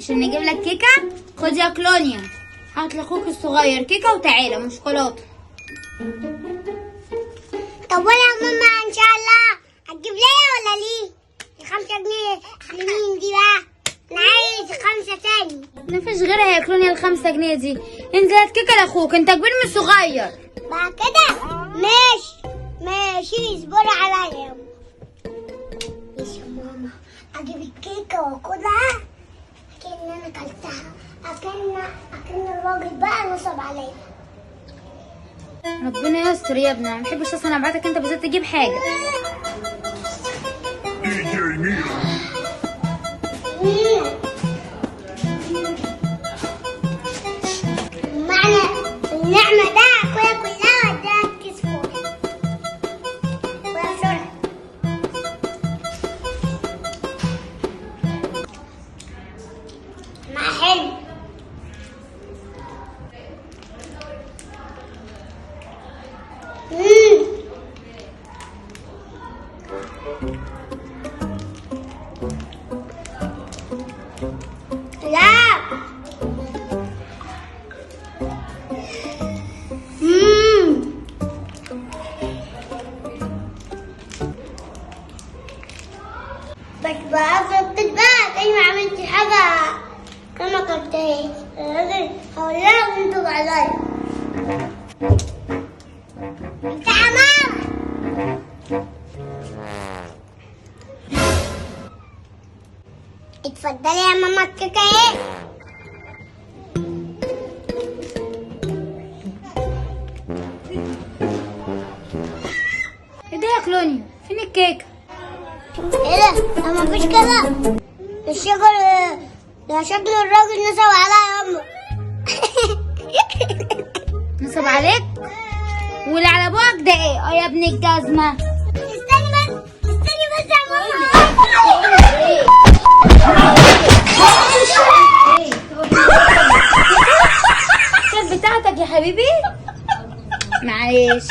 عشان نجيب لك كيكه. خد يا كلونيا، هات لاخوك الصغير كيكه وتعالى من شوكولاته. طب وانا يا ماما ان شاء الله هتجيب ليا ولا ليه؟ 5 جنيه لمين دي بقى؟ انا عايز 5 تاني. مفيش غيرها يا كلونيا ال5 جنيه دي. انزل هات كيكه لاخوك، انت كبير مش صغير. بقى كده ماشي اصبري عليا. ماشي يا ماما، اجيب الكيكه واكلها اكن انا اكلتها، اكن الراجل بقى نصب عليا. ربنا يستر يا ابني، ما بحبش اصلا ابعتك انت بالذات تجيب حاجه. معنى النعمة ده اكلها كلها واديها كيس فوق. كلها بسرعة. مع حلو. لا بس بقى غلطت بقى كأني ما عملتش حاجة كما كنت الراجل هقول لها وانتوا عليا. انت يا ماما اتفضلي يا ماما الكيكة ايه؟ ايه ده يا كلونيا؟ فين الكيكه؟ ايه ده؟ ما فيش كده. الشجر ده شكل الراجل نصب عليا يا امه. نصب عليك؟ واللي على بوقك ده ايه؟ اه يا ابن الجزمه. استني بس يا ماما. كانت بتاعتك يا حبيبي؟ معلش.